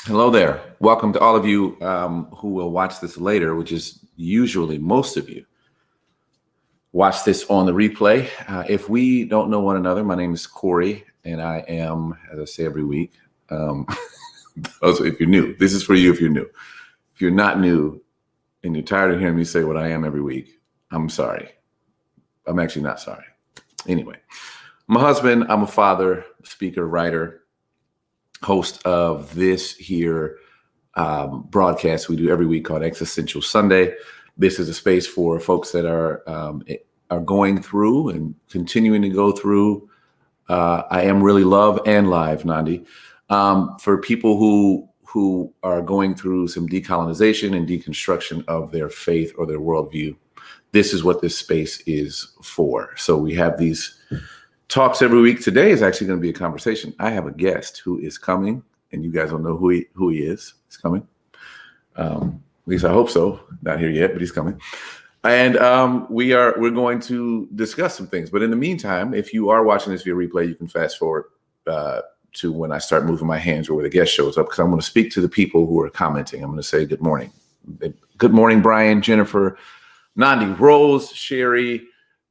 Hello there. Welcome to all of you who will watch this later, which is usually most of you. Watch this on the replay. If we don't know one another, my name is Corey, and I am, as I say every week, also, if you're new, this is for you if you're new. If you're not new and you're tired of hearing me say what I am every week, I'm sorry. I'm actually not sorry. Anyway, I'm a husband, I'm a father, speaker, writer, host of this here broadcast we do every week called Existential Sunday. This is a space for folks that are going through and continuing to go through. I am really love and live, Nandi. For people who are going through some decolonization and deconstruction of their faith or their worldview, this is what this space is for. So we have these talks every week. Today is actually going to be a conversation. I have a guest who is coming, and you guys don't know who he is. He's coming. At least I hope so. Not here yet, but he's coming. And we're going to discuss some things. But in the meantime, if you are watching this via replay, you can fast forward to when I start moving my hands or where the guest shows up, because I'm going to speak to the people who are commenting. I'm going to say good morning. Good morning, Brian, Jennifer, Nandi, Rose, Sherry,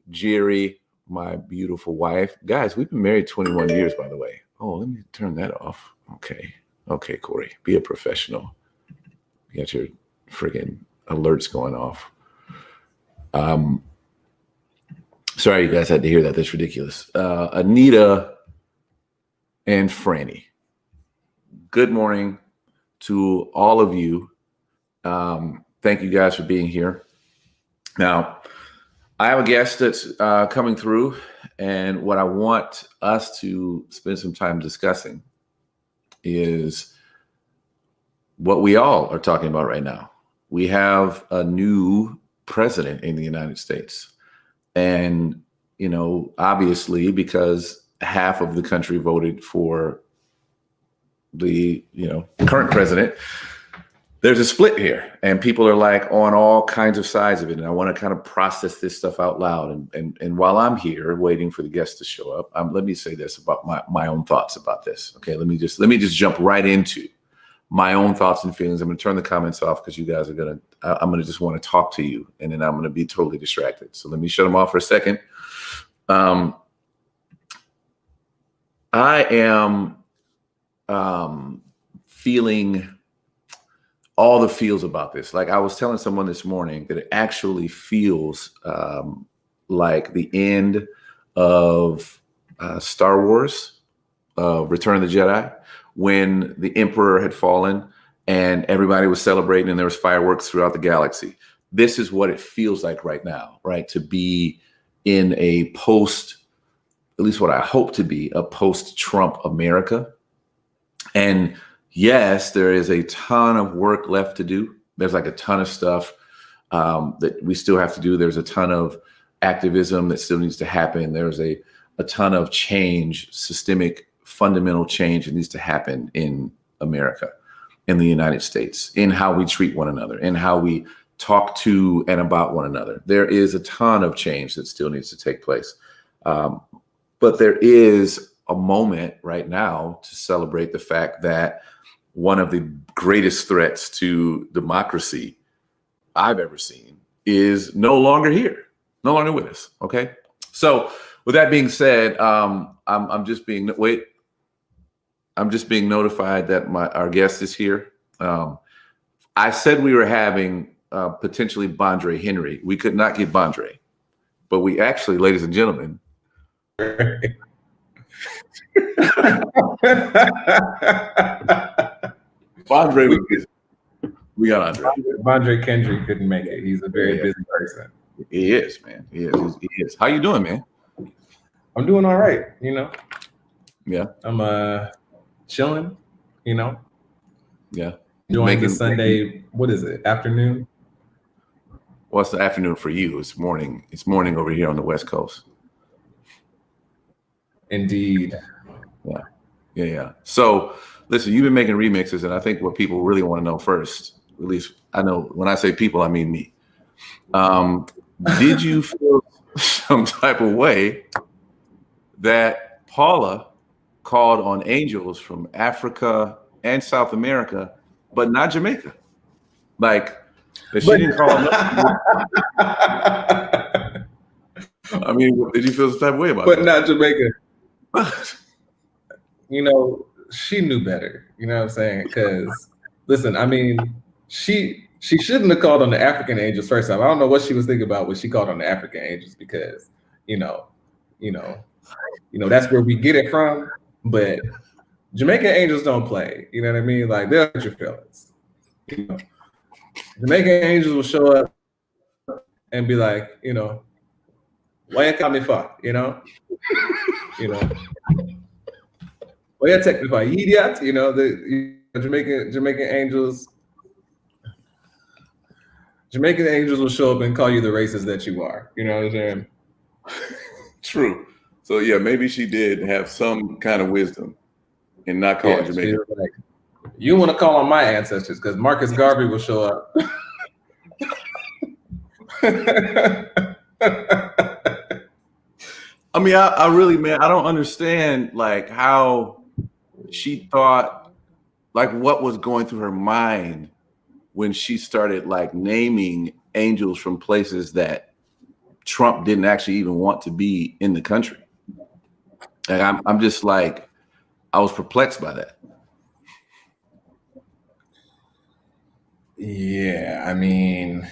Jerry, my beautiful wife. Guys, we've been married 21 years, by the way. Oh, let me turn that off. Okay, Corey, be a professional. You got your friggin' alerts going off. Sorry you guys had to hear that. That's ridiculous. Anita and Franny, good morning to all of you. Thank you guys for being here. Now, I have a guest that's coming through, and what I want us to spend some time discussing is what we all are talking about right now. We have a new president in the United States. And, obviously, because half of the country voted for the, current president, there's a split here, and people are like on all kinds of sides of it. And I want to kind of process this stuff out loud. And while I'm here waiting for the guests to show up, let me say this about my own thoughts about this. Okay, let me just jump right into my own thoughts and feelings. I'm going to turn the comments off because you guys I'm going to just want to talk to you, and then I'm going to be totally distracted. So let me shut them off for a second. I am feeling all the feels about this. Like I was telling someone this morning that it actually feels like the end of Star Wars, Return of the Jedi, when the Emperor had fallen and everybody was celebrating and there was fireworks throughout the galaxy. This is what it feels like right now, right? To be in a at least what I hope to be, a post-Trump America. And yes, there is a ton of work left to do. There's like a ton of stuff that we still have to do. There's a ton of activism that still needs to happen. There's a ton of change, systemic, fundamental change that needs to happen in America, in the United States, in how we treat one another, in how we talk to and about one another. There is a ton of change that still needs to take place. But there is a moment right now to celebrate the fact that one of the greatest threats to democracy I've ever seen is no longer here, no longer with us. Okay. So with that being said, I'm just being notified that our guest is here. I said we were having potentially Bondre Henry. We could not get Bondre, but we actually, ladies and gentlemen, Bondre, we got Andre. Bondre Kendrick couldn't make it. He's a very busy person. He is, man. He is. How you doing, man? I'm doing all right. Yeah. I'm chilling. Yeah. Doing the Sunday. What is it? Afternoon. Well, it's the afternoon for you. It's morning. It's morning over here on the West Coast. Indeed. Yeah. So, listen, you've been making remixes, and I think what people really want to know first, at least I know when I say people, I mean me. Did you feel some type of way that Paula called on angels from Africa and South America, but not Jamaica. Like, that she didn't call him. I mean, did you feel some type of way about but that? not Jamaica. You know, she knew better. You know what I'm saying? Because listen, I mean, she shouldn't have called on the African angels first time. I don't know what she was thinking about when she called on the African angels, because you know, that's where we get it from. But Jamaican angels don't play. You know what I mean? Like, they'll hurt your feelings. You know, Jamaican angels will show up and be like, why you call me for? Why you take me for, you idiot? The Jamaican angels. Jamaican angels will show up and call you the racist that you are. You know what I'm saying? True. So yeah, maybe she did have some kind of wisdom in not calling Jamaica. Like, you want to call on my ancestors because Marcus Garvey will show up. I mean, I really, man, I don't understand like how she thought, like what was going through her mind when she started like naming angels from places that Trump didn't actually even want to be in the country. Like I'm just like, I was perplexed by that. Yeah, I mean,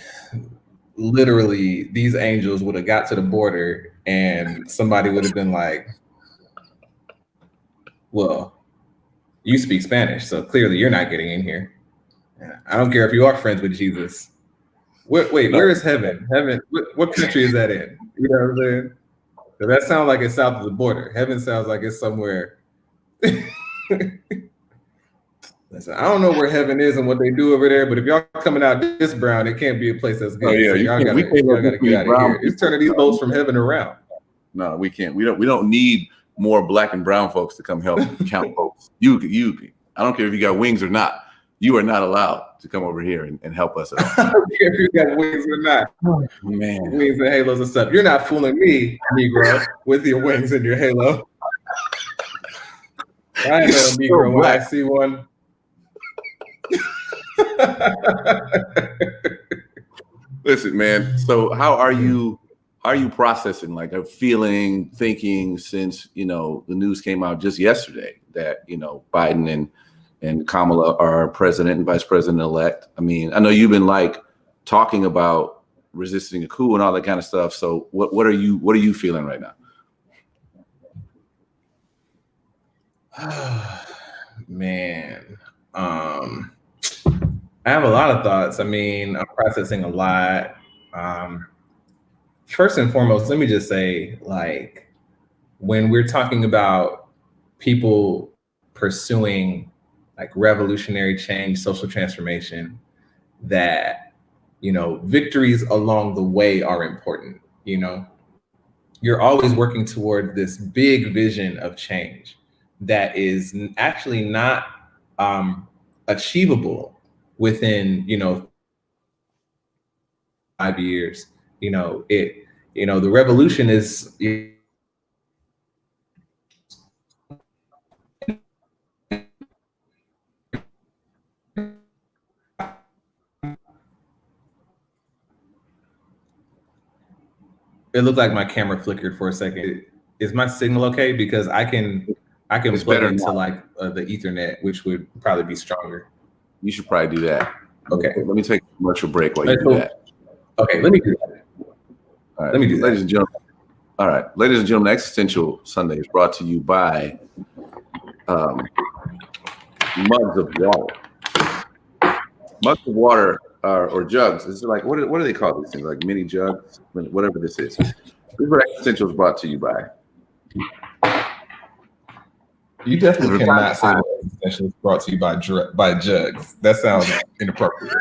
literally, these angels would have got to the border and somebody would have been like, well, you speak Spanish, so clearly you're not getting in here. I don't care if you are friends with Jesus. Where is heaven? Heaven, what country is that in? You know what I'm saying? So that sounds like it's south of the border. Heaven sounds like it's somewhere. Listen, I don't know where heaven is and what they do over there, but if y'all coming out this brown, it can't be a place that's good. Oh, yeah, so y'all gotta get out of here. It's turning these boats from heaven around. No, we can't. We don't need more black and brown folks to come help count folks. You, I don't care if you got wings or not. You are not allowed to come over here and help us. I don't care if you got wings or not. Oh, man, wings and halos and stuff. You're not fooling me, Negro, with your wings and your halo. I know a Negro when I see one. Listen, man. So how are you processing like a feeling, thinking since the news came out just yesterday that Biden and Kamala are president and vice president elect? I mean, I know you've been like talking about resisting a coup and all that kind of stuff. So what are you feeling right now? Man, I have a lot of thoughts. I mean, I'm processing a lot. First and foremost, let me just say, like, when we're talking about people pursuing like revolutionary change, social transformation, that, victories along the way are important. You're always working toward this big vision of change that is actually not achievable within 5 years. The revolution is it looked like my camera flickered for a second. Is my signal okay? Because I can It's plug better into now. like the Ethernet, which would probably be stronger. You should probably do that. Okay. Let me take a commercial break while you do that. Okay, let me do that. All right. Let me do that. Ladies and gentlemen. All right. Ladies and gentlemen, Existential Sunday is brought to you by mugs of water. Mugs of water or jugs. Is it like what do they call these things? Like mini jugs, whatever this is. This is what Existential is brought to you by. You definitely cannot say that Existential is brought to you by jugs. That sounds inappropriate.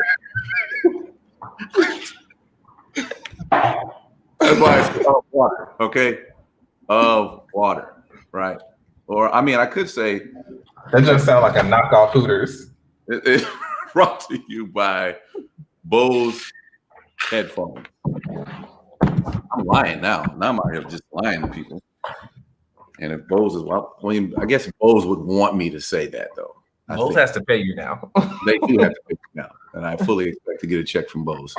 That's why it's called water, okay? Of water, right? Or I mean, I could say that just sounds like a knockoff Hooters. It's brought to you by Bose headphones. I'm lying now. Now I'm out here just lying to people. And if Bose is, well, I mean, I guess Bose would want me to say that though. Bose has to pay you now. They do have to pay me now, and I fully expect to get a check from Bose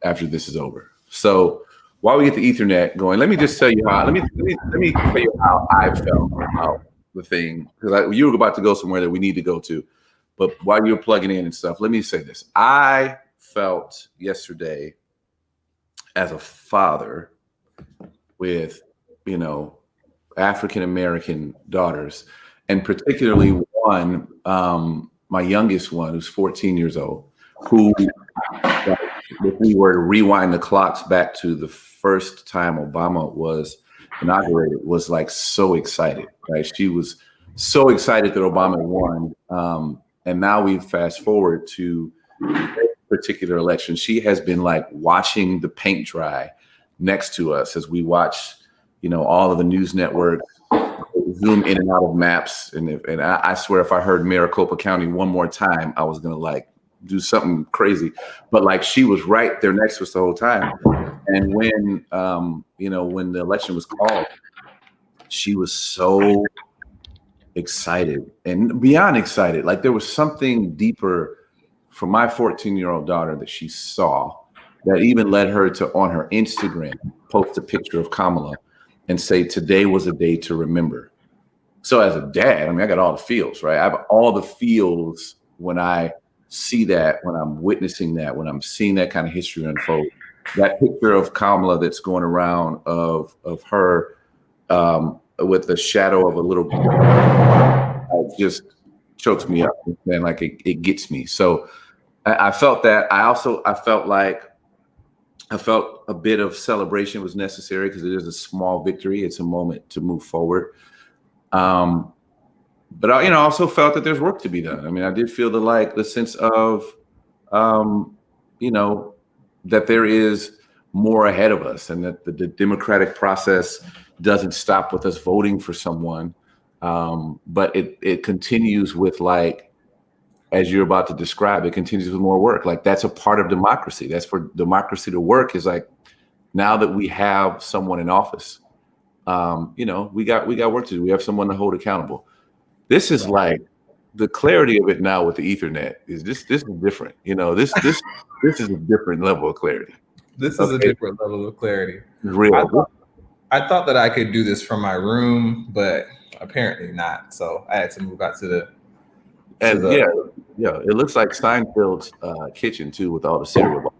after this is over. So while we get the Ethernet going, let me just tell you how. Let me tell you how I felt about the thing, because you were about to go somewhere that we need to go to, but while you're plugging in and stuff, let me say this: I felt yesterday as a father with, African American daughters, and particularly one, my youngest one, who's 14 years old, who, if we were to rewind the clocks back to the first time Obama was inaugurated, was like so excited, right? She was so excited that Obama won. And now we fast forward to this particular election. She has been like watching the paint dry next to us as we watch, all of the news networks zoom in and out of maps. And I swear, if I heard Maricopa County one more time, I was going to like do something crazy. But like, she was right there next to us the whole time. And when, when the election was called, she was so excited and beyond excited. Like, there was something deeper for my 14-year-old daughter that she saw that even led her to, on her Instagram, post a picture of Kamala and say, "Today was a day to remember." So as a dad, I got all the feels, right? I have all the feels when I see that, when I'm witnessing that, when I'm seeing that kind of history unfold. That picture of Kamala that's going around of her with the shadow of a little girl, just chokes me up, and like it gets me. So I felt that. I felt a bit of celebration was necessary because it is a small victory. It's a moment to move forward. But I, also felt that there's work to be done. I did feel the sense of, that there is more ahead of us, and that the democratic process doesn't stop with us voting for someone, but it continues with, like, as you're about to describe, it continues with more work. Like, that's a part of democracy. That's for democracy to work, is like, now that we have someone in office, we got work to do. We have someone to hold accountable. This is like the clarity of it now with the Ethernet is this is different. This is a different level of clarity. This is a different level of clarity. Real. I thought that I could do this from my room, but apparently not. So I had to move out to the. Yeah, it looks like Seinfeld's kitchen too, with all the cereal.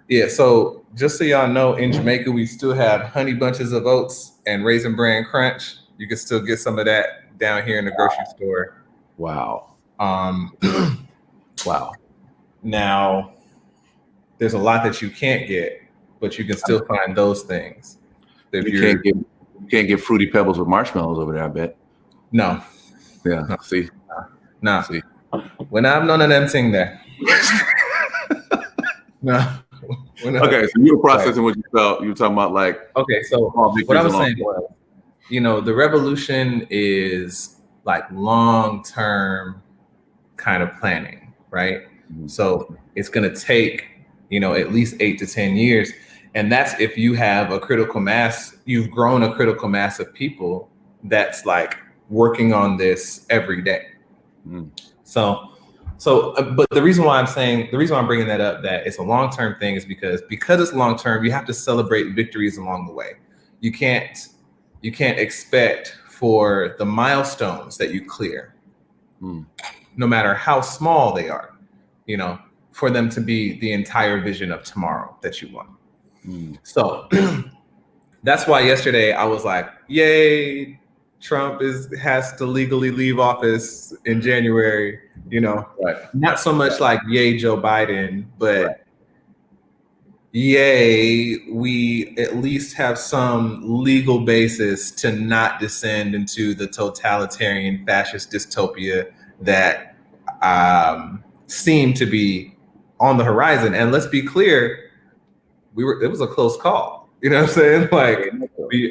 Yeah, so just so y'all know, in Jamaica, we still have Honey Bunches of Oats and Raisin Bran Crunch. You can still get some of that down here in the grocery store. Wow. Wow. Now, there's a lot that you can't get, but you can still find those things. You can't get Fruity Pebbles with marshmallows over there, I bet. No. Yeah. No. See. No. See. When I'm none of them thing there. No. Okay, so you were processing what you felt. You were talking about, like, okay, so what I was saying was, the revolution is like long-term kind of planning, right? Mm-hmm. So it's going to take, at least 8 to 10 years. And that's if you have a critical mass, you've grown a critical mass of people that's like working on this every day. Mm. But the reason why I'm bringing that up, that it's a long-term thing, is because it's long-term, you have to celebrate victories along the way. You can't expect for the milestones that you clear, no matter how small they are, for them to be the entire vision of tomorrow that you want. So that's why yesterday I was like, yay, Trump has to legally leave office in January, right. Not so much like yay, Joe Biden, but right. Yay, we at least have some legal basis to not descend into the totalitarian fascist dystopia that seemed to be on the horizon. And let's be clear, it was a close call. You know what I'm saying? Like,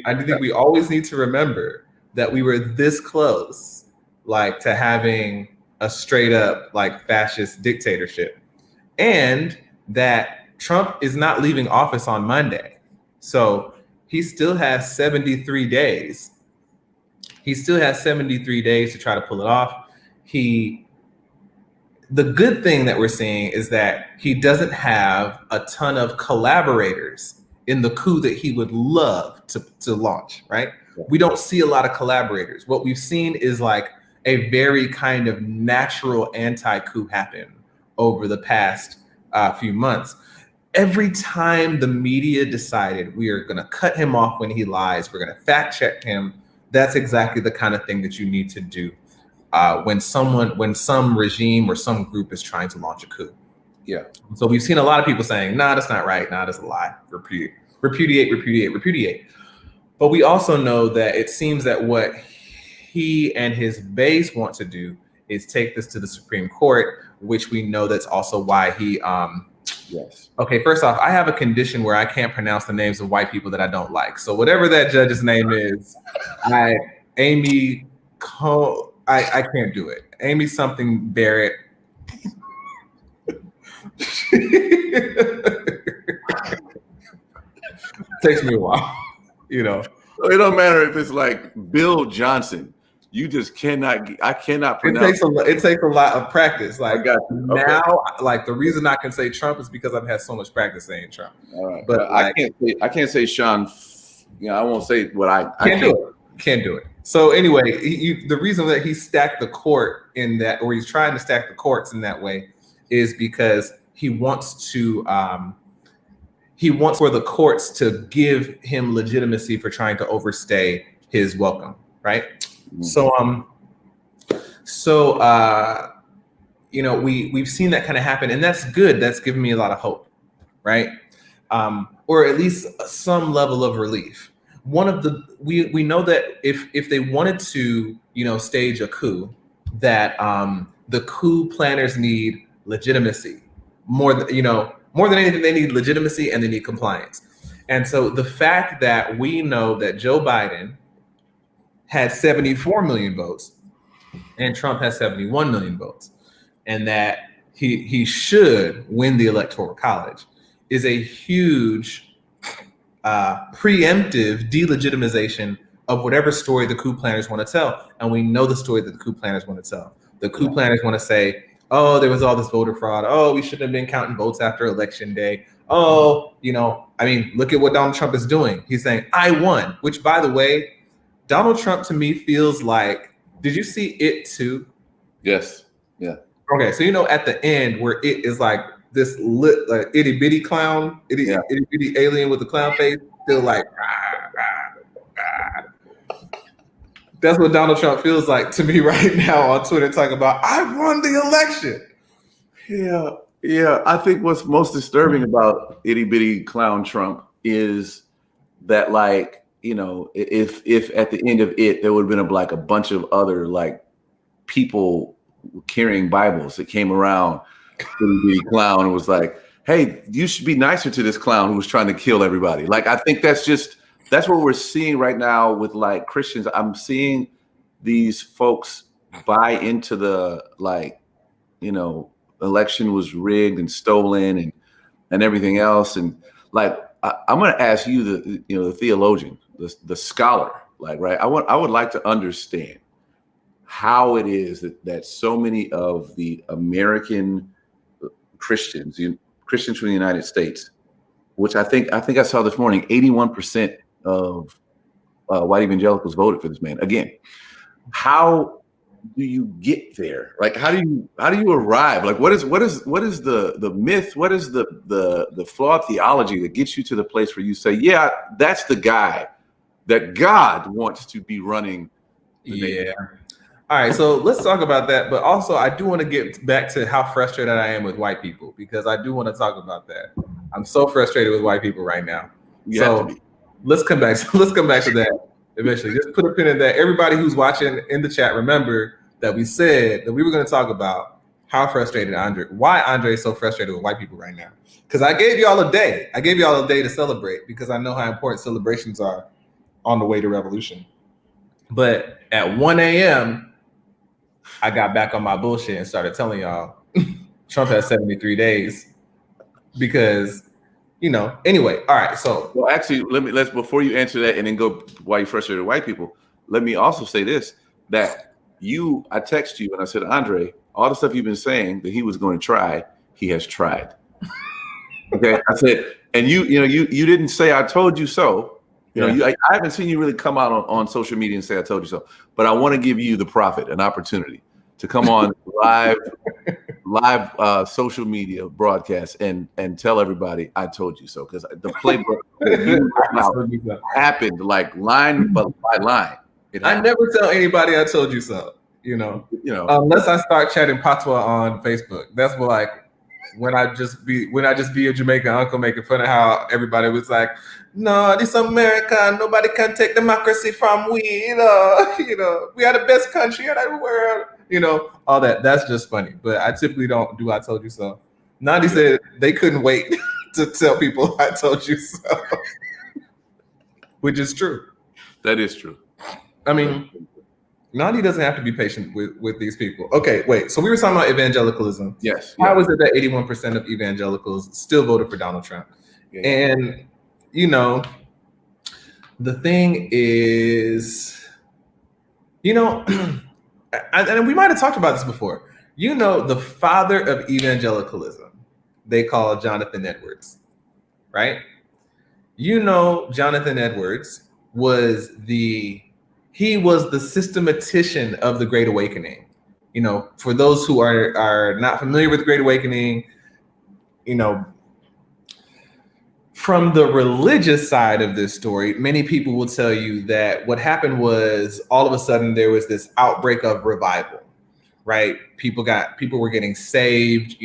I think we always need to remember that we were this close, like, to having a straight up like fascist dictatorship, and that Trump is not leaving office on Monday. So he still has 73 days He still has 73 days to try to pull it off. The good thing that we're seeing is that he doesn't have a ton of collaborators in the coup that he would love to launch, right? Yeah. We don't see a lot of collaborators. What we've seen is like a very kind of natural anti-coup happen over the past few months. Every time the media decided we are going to cut him off when he lies, we're going to fact check him, that's exactly the kind of thing that you need to do when some regime or some group is trying to launch a coup. Yeah. So we've seen a lot of people saying, nah, that's not right. Nah, that's a lie. Repudiate. But we also know that it seems that what he and his base want to do is take this to the Supreme Court, which we know that's also why he, yes. Okay, first off, I have a condition where I can't pronounce the names of white people that I don't like. So whatever that judge's name is, I can't do it. Amy something Barrett. Takes me a while, you know. It don't matter if it's like Bill Johnson. You just cannot. I cannot pronounce. It takes a lot of practice. Like I got you. Okay. Now, like the reason I can say Trump is because I've had so much practice saying Trump. All right, but like, I can't say Sean. You know, I won't say what I can't do it. Can't do it. So anyway, the reason that he stacked the court in that, or he's trying to stack the courts in that way, is because he wants for the courts to give him legitimacy for trying to overstay his welcome, right? Mm-hmm. So you know, we've seen that kind of happen, and that's good. That's given me a lot of hope, right? Or at least some level of relief. We know that if they wanted to, you know, stage a coup, that the coup planners need legitimacy more than anything. They need legitimacy and they need compliance. And so the fact that we know that Joe Biden had 74 million votes and Trump has 71 million votes, and that he should win the Electoral College is a huge preemptive delegitimization of whatever story the coup planners want to tell. And we know the story that the coup planners want to tell. The coup planners want to say, oh, there was all this voter fraud. Oh, we shouldn't have been counting votes after Election Day. Oh, you know, I mean, look at what Donald Trump is doing. He's saying, I won, which, by the way, Donald Trump to me feels like, did you see It too? Yes. Yeah. Okay. So, you know, at the end where It is like this itty bitty clown, itty bitty alien with a clown face, still like, That's what Donald Trump feels like to me right now on Twitter, talking about, I won the election. Yeah. I think what's most disturbing about itty bitty clown Trump is that, like, you know, if at the end of It, there would have been a bunch of other like people carrying Bibles that came around the clown and was like, hey, you should be nicer to this clown who was trying to kill everybody. Like, I think that's what we're seeing right now with like Christians. I'm seeing these folks buy into the, like, you know, election was rigged and stolen and everything else. And like, I'm going to ask you, the theologian, the scholar, like, right. I would like to understand how it is that so many of the American Christians from the United States, which I think I saw this morning, 81% of white evangelicals voted for this man. Again, how do you get there? Like, how do you arrive? Like, what is the myth? What is the flawed theology that gets you to the place where you say, yeah, that's the guy that God wants to be running the nation? All right, so let's talk about that. But also, I do want to get back to how frustrated I am with white people, because I do want to talk about that. I'm so frustrated with white people right now. Let's come back to that eventually. Just put a pin in that. Everybody who's watching in the chat, remember that we said that we were going to talk about why Andre is so frustrated with white people right now. Because I gave y'all a day. I gave y'all a day to celebrate, because I know how important celebrations are on the way to revolution. But at 1 a.m., I got back on my bullshit and started telling y'all Trump has 73 days because, you know, anyway. All right. So, well, actually, let's before you answer that and then go why you frustrated white people. let me also say this, that I text you and I said, Andre, all the stuff you've been saying that he was going to try, he has tried. Okay. I said, and you didn't say, I told you so. I haven't seen you really come out on social media and say, I told you so, but I want to give you, the prophet, an opportunity to come on live social media broadcast and tell everybody I told you so, because the playbook happened like line by line. I never tell anybody I told you so. Unless I start chatting patois on Facebook. That's what, like, when I just be a Jamaican uncle making fun of how everybody was like, no, this America, nobody can take democracy from we. We are the best country in the world. All that. That's just funny. But I typically don't do I told you so. Nandi said they couldn't wait to tell people I told you so, which is true. That is true. I mean, Nandi doesn't have to be patient with these people. Okay, wait. So we were talking about evangelicalism. Yes. How is it that 81% of evangelicals still voted for Donald Trump? Yeah. And, the thing is, and we might have talked about this before. The father of evangelicalism, they call Jonathan Edwards, right? Jonathan Edwards was the systematician of the Great Awakening. For those who are not familiar with the Great Awakening, from the religious side of this story, many people will tell you that what happened was all of a sudden there was this outbreak of revival, right? People were getting saved,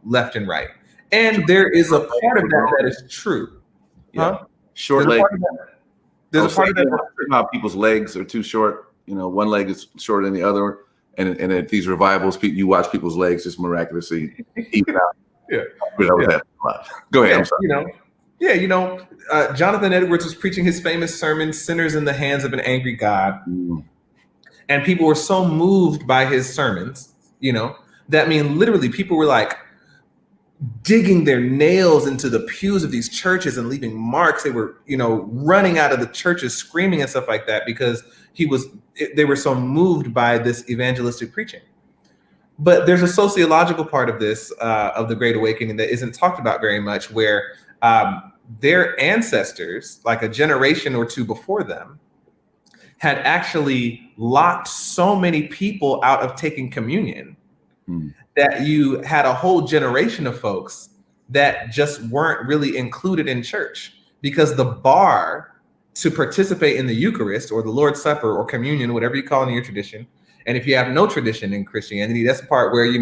left and right. And there is a part of that is true. Yeah. Huh? Short leg. There's a part of that. How people's legs are too short. One leg is shorter than the other. And at these revivals, you watch people's legs just miraculously even out. Go ahead. I'm sorry. Jonathan Edwards was preaching his famous sermon, Sinners in the Hands of an Angry God. And people were so moved by his sermons, that literally people were like digging their nails into the pews of these churches and leaving marks. They were, running out of the churches screaming and stuff like that because they were so moved by this evangelistic preaching. But there's a sociological part of this, of the Great Awakening, that isn't talked about very much, where their ancestors, like a generation or two before them, had actually locked so many people out of taking communion that you had a whole generation of folks that just weren't really included in church, because the bar to participate in the Eucharist or the Lord's Supper or communion, whatever you call it in your tradition. And if you have no tradition in Christianity, that's the part where, we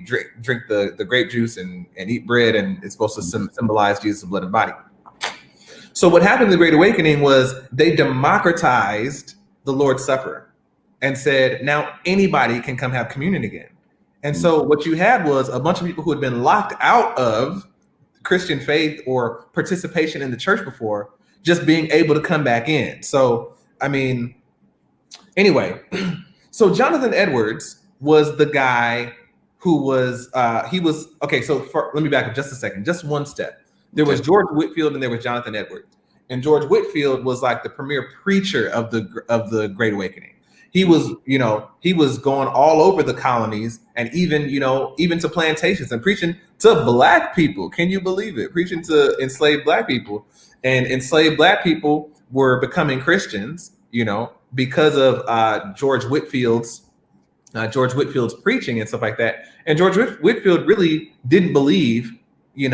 drink the grape juice and eat bread, and it's supposed to symbolize Jesus' blood and body. So what happened in the Great Awakening was they democratized the Lord's Supper and said, now anybody can come have communion again. And so what you had was a bunch of people who had been locked out of Christian faith or participation in the church before, just being able to come back in. So, anyway, so Jonathan Edwards was the guy who was, okay, so let me back up just a second, just one step. There was George Whitefield and there was Jonathan Edwards. And George Whitefield was like the premier preacher of the Great Awakening. He was, he was going all over the colonies and even to plantations and preaching to Black people. Can you believe it? Preaching to enslaved Black people. And enslaved Black people were becoming Christians, because of George Whitefield's preaching and stuff like that. And George Whitefield really didn't believe, he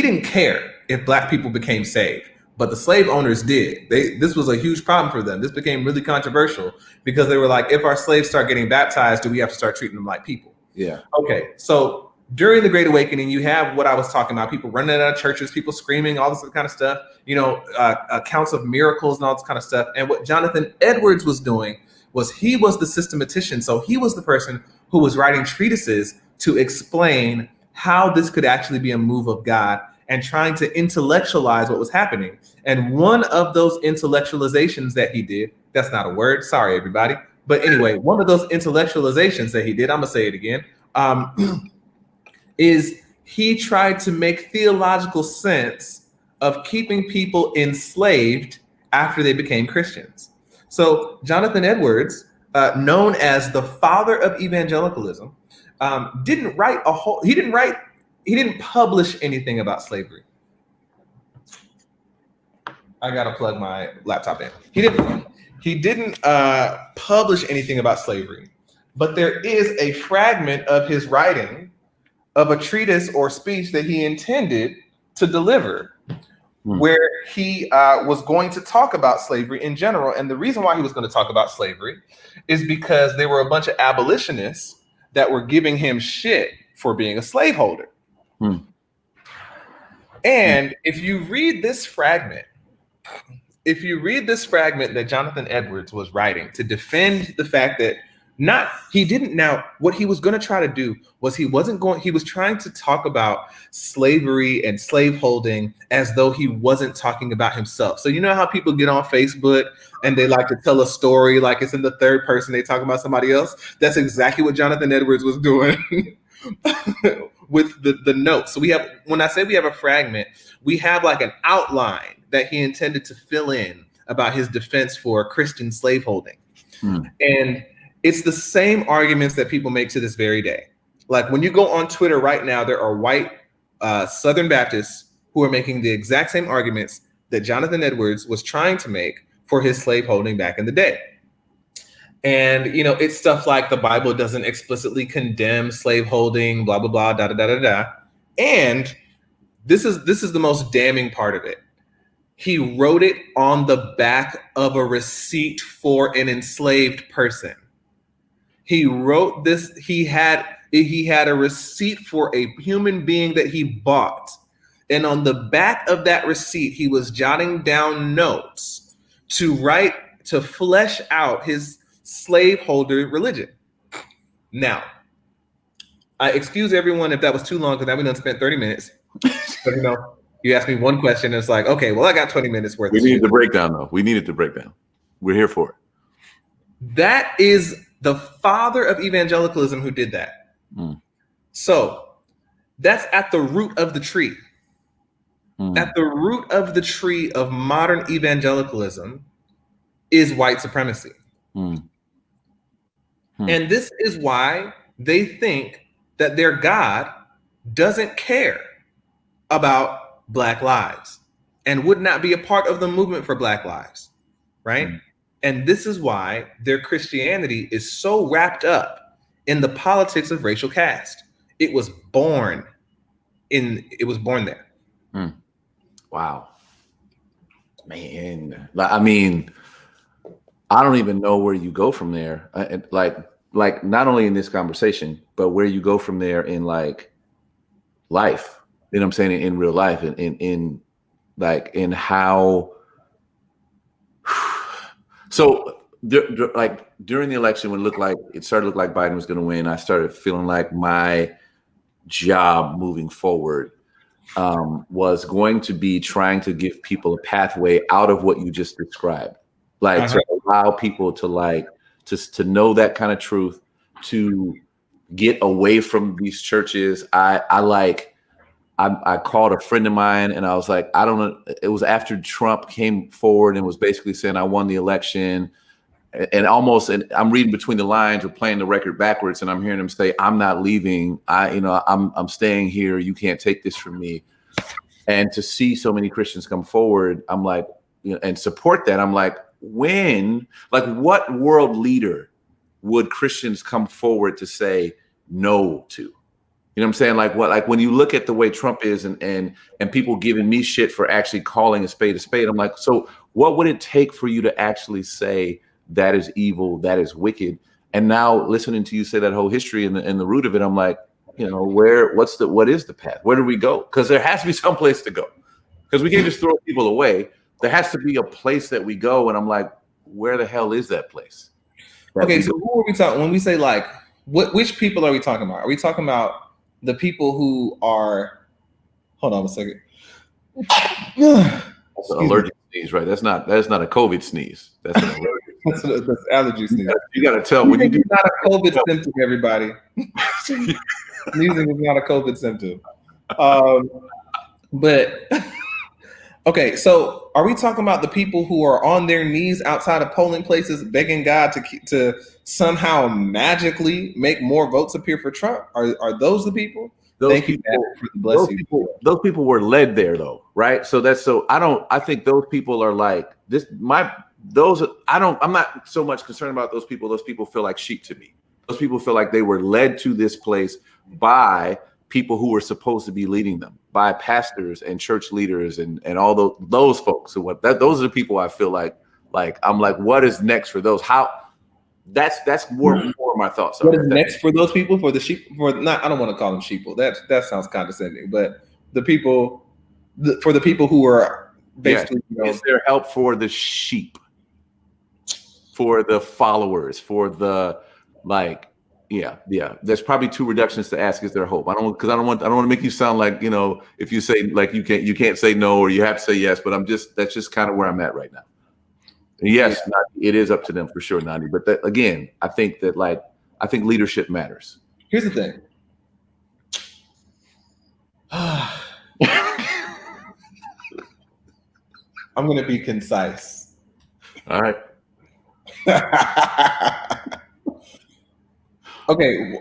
didn't care if Black people became saved, but the slave owners did. This was a huge problem for them. This became really controversial because they were like, if our slaves start getting baptized, do we have to start treating them like people? Yeah. Okay. So during the Great Awakening, you have what I was talking about, people running out of churches, people screaming, all this kind of stuff, accounts of miracles and all this kind of stuff. And what Jonathan Edwards was doing was he was the systematician. So he was the person who was writing treatises to explain how this could actually be a move of God and trying to intellectualize what was happening. And one of those intellectualizations that he did, that's not a word, sorry, everybody. But anyway, one of those intellectualizations that he did, I'm gonna say it again, is he tried to make theological sense of keeping people enslaved after they became Christians. So Jonathan Edwards, known as the father of evangelicalism, didn't publish anything about slavery. I gotta plug my laptop in. He didn't publish anything about slavery, but there is a fragment of his writing of a treatise or speech that he intended to deliver, where he was going to talk about slavery in general. And the reason why he was going to talk about slavery is because there were a bunch of abolitionists that were giving him shit for being a slaveholder. And if you read this fragment that Jonathan Edwards was writing to defend the fact that what he was going to try to do was he was trying to talk about slavery and slaveholding as though he wasn't talking about himself. So you know how people get on Facebook and they like to tell a story like it's in the third person, they talk about somebody else? That's exactly what Jonathan Edwards was doing with the notes. So when I say we have a fragment, we have like an outline that he intended to fill in about his defense for Christian slaveholding. And it's the same arguments that people make to this very day. Like when you go on Twitter right now, there are white Southern Baptists who are making the exact same arguments that Jonathan Edwards was trying to make for his slaveholding back in the day. And, you know, it's stuff like the Bible doesn't explicitly condemn slaveholding, blah, blah, blah, da, da, da, da, da. And this is the most damning part of it. He wrote it on the back of a receipt for an enslaved person. He wrote this, he had a receipt for a human being that he bought. And on the back of that receipt, he was jotting down notes to flesh out his slaveholder religion. Now, I excuse everyone if that was too long, because now we done spent 30 minutes. But you know, you asked me one question, and it's like, okay, well, I got 20 minutes worth. We needed the breakdown, though. We needed the breakdown. We're here for it. That is the father of evangelicalism who did that. So that's at the root of the tree. At the root of the tree of modern evangelicalism is white supremacy. And this is why they think that their God doesn't care about Black lives and would not be a part of the movement for Black lives, right? And this is why their Christianity is so wrapped up in the politics of racial caste. It was born there. Wow. Man, I mean, I don't even know where you go from there. Like not only in this conversation, but where you go from there in like life. You know what I'm saying? In real life, in how. So like during the election, when it started to look like Biden was going to win, I started feeling like my job moving forward was going to be trying to give people a pathway out of what you just described, like to allow people to to know that kind of truth, to get away from these churches. I called a friend of mine and I was like, I don't know. It was after Trump came forward and was basically saying, I won the election. And I'm reading between the lines or playing the record backwards, and I'm hearing him say, I'm not leaving. I'm staying here. You can't take this from me. And to see so many Christians come forward, I'm like, and support that. I'm like, what world leader would Christians come forward to say no to? You know what I'm saying? Like when you look at the way Trump is and people giving me shit for actually calling a spade, I'm like, so what would it take for you to actually say that is evil, that is wicked? And now listening to you say that whole history and the root of it, I'm like, what is the path? Where do we go? Because there has to be some place to go. Because we can't just throw people away. There has to be a place that we go. And I'm like, where the hell is that place? Okay, so who are we talking when we say like which people are we talking about? Are we talking about the people who are? Hold on a second. That's an allergic sneeze, right? That's not a COVID sneeze. That's an allergic. That's allergy sneeze. You got to tell when you do. It's not a COVID symptom, everybody. Sneezing is not a COVID symptom. But Okay, so are we talking about the people who are on their knees outside of polling places begging God to somehow magically make more votes appear for Trump? Are those the people? Those Thank you, people, Patrick, for the bless you. those people were led there though, right? I think those people are like this. I'm not so much concerned about those people. Those people feel like sheep to me. Those people feel like they were led to this place by people who were supposed to be leading them, by pastors and church leaders and all those folks. And those are the people I feel like I'm like, what is next for those? That's more my thoughts are. What is next for those people? For the sheep? I don't want to call them sheeple. That sounds condescending. But the people, for the people who are basically, is there help for the sheep, for the followers, for the There's probably two reductions to ask. Is there hope? I don't want to make you sound like if you say like you can't say no or you have to say yes. But that's just kind of where I'm at right now. Yes, Nandi, it is up to them for sure, Nandi. But again, I think leadership matters. Here's the thing. I'm going to be concise. All right. Okay.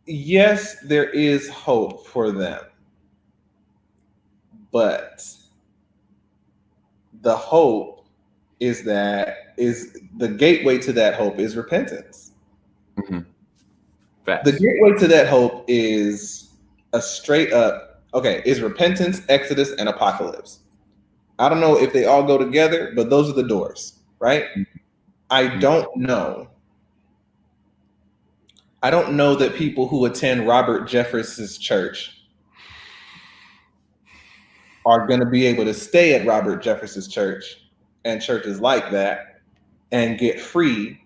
Yes, there is hope for them, but the hope is the gateway to that hope is repentance. Mm-hmm. The gateway to that hope is a straight up, is repentance, Exodus, and apocalypse. I don't know if they all go together, but those are the doors, right? Mm-hmm. I don't know that people who attend Robert Jeffress's church are going to be able to stay at Robert Jeffress's church and churches like that and get free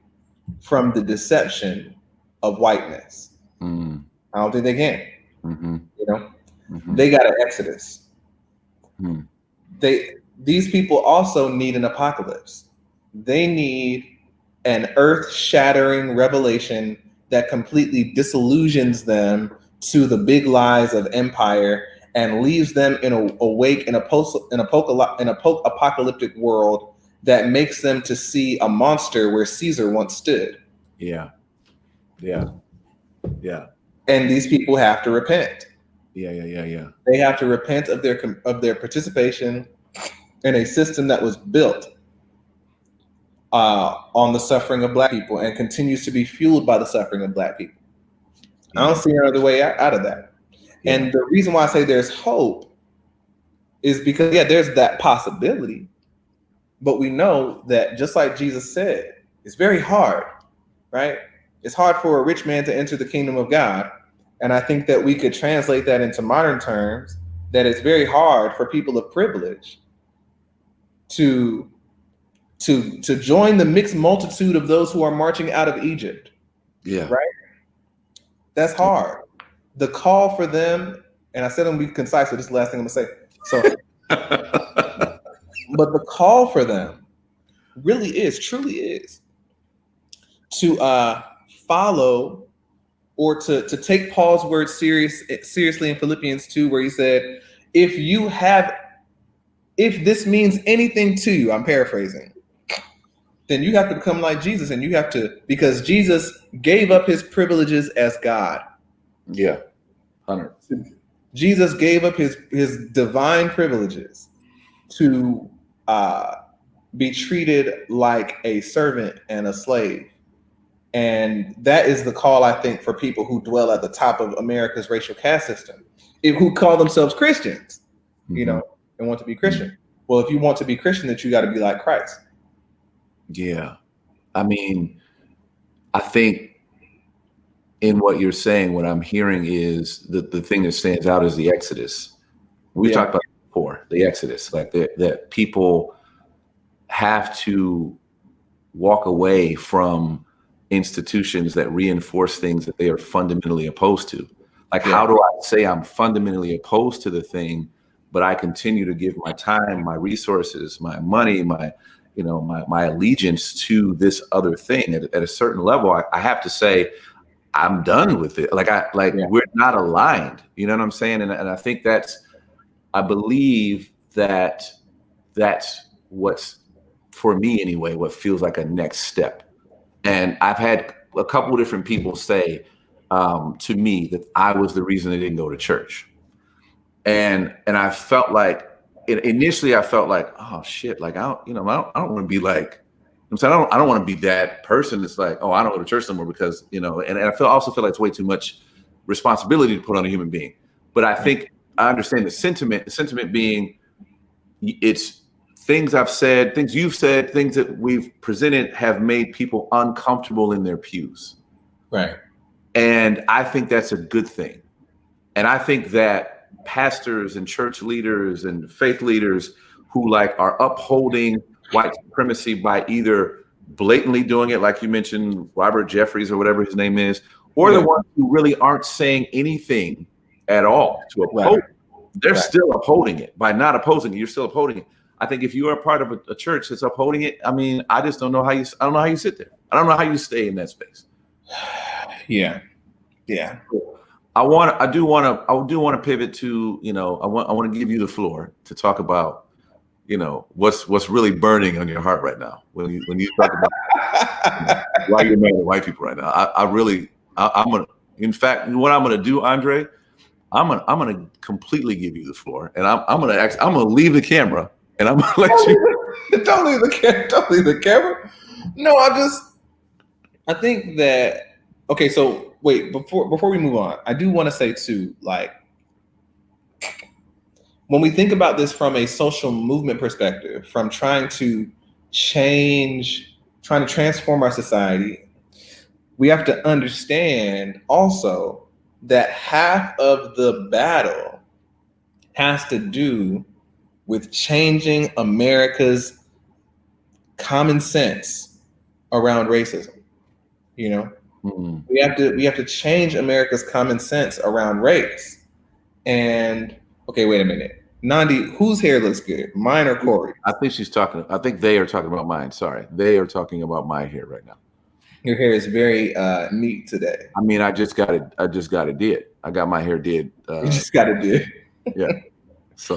from the deception of whiteness. Mm. I don't think they can. Mm-hmm. They got an Exodus. Mm. These people also need an apocalypse. They need an earth-shattering revelation that completely disillusions them to the big lies of empire and leaves them awake in a post-apocalyptic world that makes them to see a monster where Caesar once stood. Yeah. And these people have to repent. Yeah. They have to repent of their participation in a system that was built on the suffering of Black people and continues to be fueled by the suffering of Black people. Yeah. I don't see another way out of that. Yeah. And the reason why I say there's hope is because, there's that possibility. But we know that just like Jesus said, it's very hard, right? It's hard for a rich man to enter the kingdom of God. And I think that we could translate that into modern terms, that it's very hard for people of privilege to join the mixed multitude of those who are marching out of Egypt. Yeah. Right? That's hard. The call for them, and I said I'm gonna be concise, so this is the last thing I'm gonna say. So but the call for them truly is to follow or to take Paul's words seriously in Philippians 2, where he said, if this means anything to you, I'm paraphrasing, then you have to become like Jesus, and you have to, because Jesus gave up his privileges as God. Yeah. 100. Jesus gave up his divine privileges to be treated like a servant and a slave. And that is the call, I think, for people who dwell at the top of America's racial caste system, who call themselves Christians, and want to be Christian. Mm-hmm. Well, if you want to be Christian, then you got to be like Christ. Yeah. I mean, I think in what you're saying, what I'm hearing is that the thing that stands out is the Exodus. We talked about it before, the Exodus, like that people have to walk away from institutions that reinforce things that they are fundamentally opposed to. Like, how do I say I'm fundamentally opposed to the thing, but I continue to give my time, my resources, my money, my allegiance to this other thing? At a certain level, I have to say, I'm done with it. We're not aligned. You know what I'm saying? And I think that's I believe that that's what's, for me anyway, what feels like a next step. And I've had a couple of different people say to me that I was the reason they didn't go to church. And I felt like, initially I felt like, oh shit, like I don't want to be like, I'm saying I don't want to be that person that's like, oh, I don't go to church anymore because, and I also feel like it's way too much responsibility to put on a human being. But I think I understand the sentiment being, it's things I've said, things you've said, things that we've presented have made people uncomfortable in their pews. Right. And I think that's a good thing. And I think that pastors and church leaders and faith leaders who are upholding white supremacy by either blatantly doing it, like you mentioned, Robert Jeffries or whatever his name is, or the ones who really aren't saying anything at all to oppose it, they're still upholding it. By not opposing it, you're still upholding it. I think if you are a part of a church that's upholding it, I mean, I don't know how you sit there. I don't know how you stay in that space. Yeah. I do want to pivot to, I want to give you the floor to talk about, what's really burning on your heart right now when you talk about why you're mad at white people right now. In fact, what I'm gonna do, Andre, I'm gonna completely give you the floor, and I'm gonna leave the camera, and I'm gonna let you. Don't leave the camera. No, I think that. Okay, so wait, before we move on, I do want to say too, when we think about this from a social movement perspective, from trying to transform our society, we have to understand also that half of the battle has to do with changing America's common sense around racism. We have to change America's common sense around race. And okay, wait a minute. Nandi, whose hair looks good? Mine or Corey? I think they are talking about mine. Sorry. They are talking about my hair right now. Your hair is very neat today. I mean, I just got it did. I got my hair did. You just got it did. Yeah. So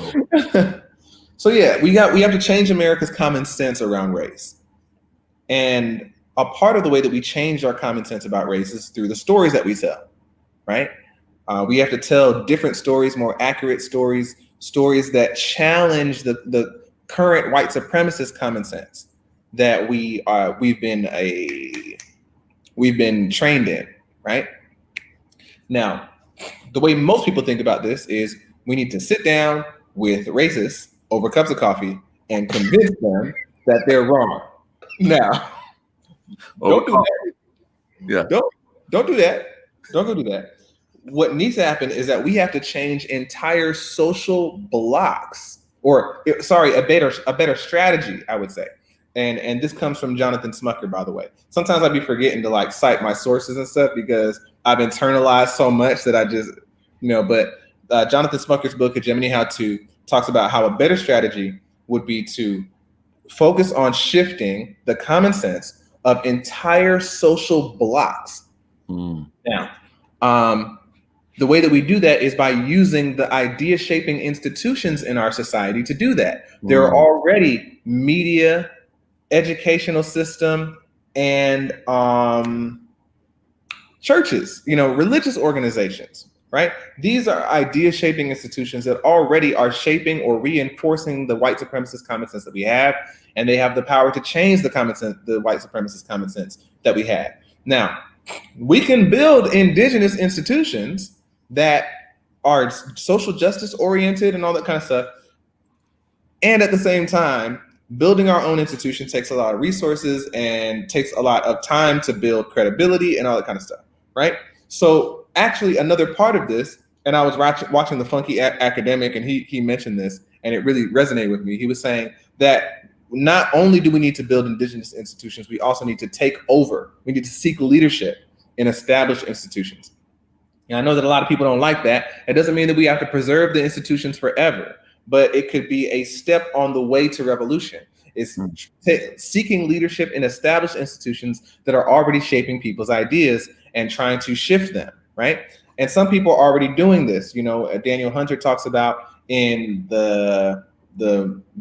So yeah, we have to change America's common sense around race. And a part of the way that we change our common sense about race is through the stories that we tell, right? We have to tell different stories, more accurate stories that challenge the current white supremacist common sense that we've been trained in, right? Now, the way most people think about this is we need to sit down with racists over cups of coffee and convince them that they're wrong. Now, don't do that. Yeah. Don't do that. Don't go do that. What needs to happen is that we have to change entire social blocks, a better strategy, I would say. And this comes from Jonathan Smucker, by the way. Sometimes I'd be forgetting to cite my sources and stuff because I've internalized so much that I just, but Jonathan Smucker's book, Hegemony How To, talks about how a better strategy would be to focus on shifting the common sense of entire social blocks. Now, the way that we do that is by using the idea shaping institutions in our society to do that. There are already media, educational system, and churches, religious organizations, right? These are idea shaping institutions that already are shaping or reinforcing the white supremacist common sense that we have, and they have the power to change the white supremacist common sense that we have. Now, we can build indigenous institutions that are social justice oriented and all that kind of stuff. And at the same time, building our own institution takes a lot of resources and takes a lot of time to build credibility and all that kind of stuff, right? So actually another part of this, and I was watching The Funky Academic, and he mentioned this, and it really resonated with me. He was saying that not only do we need to build indigenous institutions, we also need to take over. We need to seek leadership in established institutions. And I know that a lot of people don't like that. It doesn't mean that we have to preserve the institutions forever, but it could be a step on the way to revolution. It's seeking leadership in established institutions that are already shaping people's ideas and trying to shift them, right? And some people are already doing this. Daniel Hunter talks about in the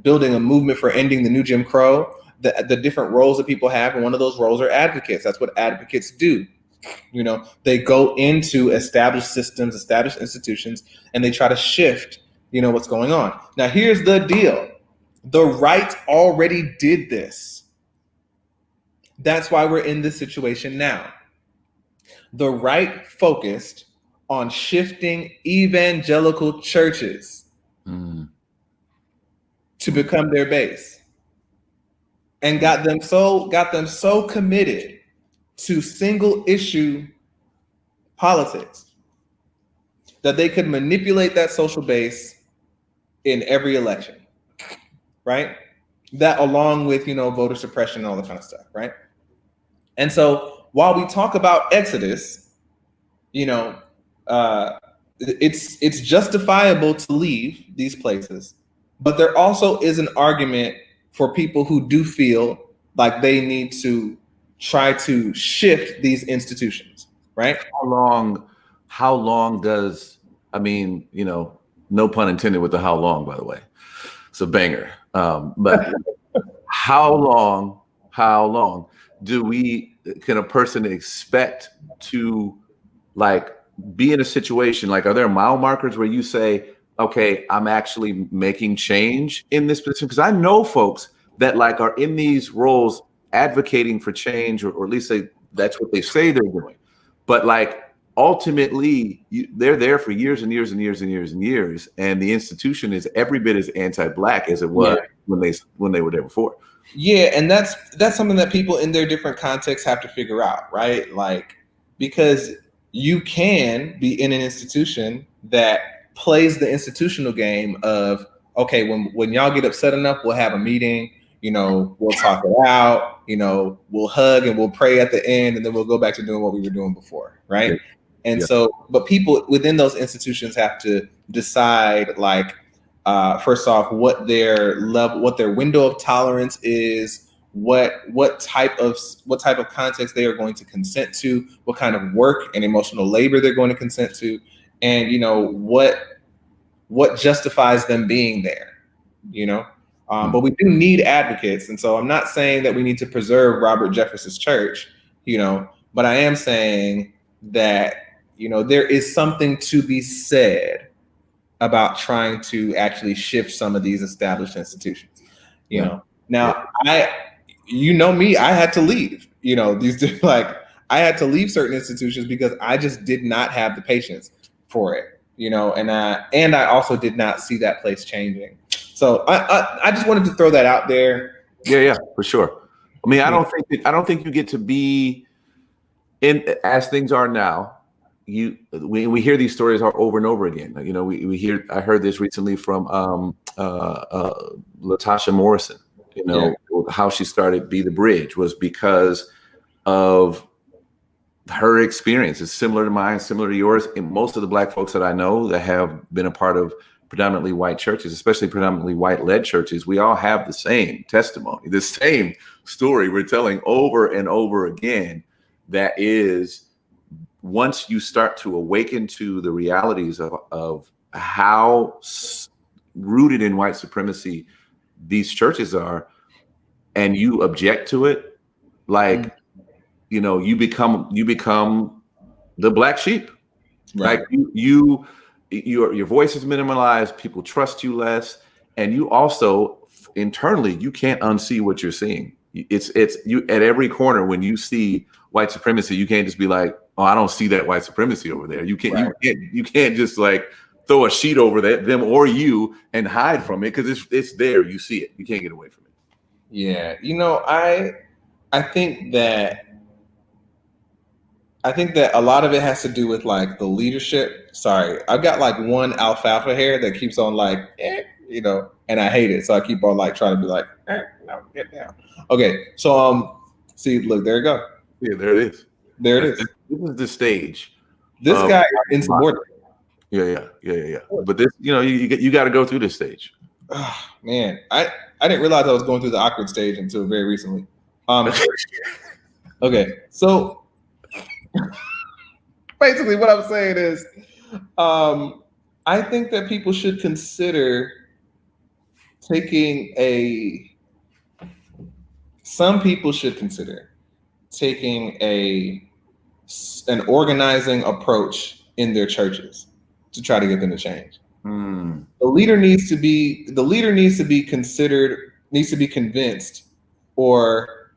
building a movement for ending the new Jim Crow, the different roles that people have, and one of those roles are advocates. That's what advocates do. You know, they go into established systems, established institutions, and they try to shift, you know, what's going on. Now, here's the deal. The right already did this. That's why we're in this situation now. The right focused on shifting evangelical churches to become their base, and got them so committed to single issue politics that they could manipulate that social base in every election, right? That along with, you know, voter suppression and all that kind of stuff, right? And so while we talk about Exodus, you know, it's justifiable to leave these places, but there also is an argument for people who do feel like they need to try to shift these institutions, right? How long does, I mean, you know, no pun intended with the how long, by the way. It's a banger. But how long can a person expect to like be in a situation? Like, are there mile markers where you say, okay, I'm actually making change in this position? Because I know folks that like are in these roles advocating for change, or at least that's what they say they're doing. But like ultimately, they're there for years and years and years and years and years, and the institution is every bit as anti-Black as it was when they were there before. Yeah, and that's something that people in their different contexts have to figure out, right? Like, because you can be in an institution that plays the institutional game of, okay, when y'all get upset enough, we'll have a meeting, you know, we'll talk it out, you know, we'll hug and we'll pray at the end, and then we'll go back to doing what we were doing before, right? Yeah. And so, but people within those institutions have to decide, like, first off, what their window of tolerance is, what type of context they are going to consent to, what kind of work and emotional labor they're going to consent to, and, you know, what justifies them being there, you know. But we do need advocates, and so I'm not saying that we need to preserve Robert Jefferson's church, you know, but I am saying that, you know, there is something to be said about trying to actually shift some of these established institutions, you know. Now, you know me, I had to leave, you know, I had to leave certain institutions because I just did not have the patience for it, you know, and I also did not see that place changing. So I just wanted to throw that out there. Yeah, for sure. I mean, I don't think you get to be in as things are now. We hear these stories over and over again. You know, I heard this recently from Latasha Morrison. You know, how she started Be the Bridge was because of her experience. It's similar to mine, similar to yours. And most of the Black folks that I know that have been a part of predominantly white churches, especially predominantly white-led churches, we all have the same testimony, the same story we're telling over and over again. That is, once you start to awaken to the realities of how rooted in white supremacy these churches are, and you object to it, like, you know, you become the black sheep. Right. Like your voice is minimalized, people trust you less, and you also internally you can't unsee what you're seeing. It's you at every corner. When you see white supremacy, you can't just be like, oh, I don't see that white supremacy over there. You can't just like throw a sheet over them or you and hide from it, because it's there. You see it. You can't get away from it. Yeah, you know, I think that a lot of it has to do with like the leadership. Sorry, I've got like one alfalfa hair that keeps on like, you know, and I hate it. So I keep on like trying to be like, no, get down. Okay, so see, look, there you go. Yeah, there it is. There it is. This is the stage. This guy is insubordinate. Yeah. But this, you know, you got to go through this stage. Oh, man, I didn't realize I was going through the awkward stage until very recently. Okay, so basically what I'm saying is, I I think that people should consider taking a. Some people should consider taking an organizing approach in their churches to try to get them to change. The leader needs to be considered, needs to be convinced, or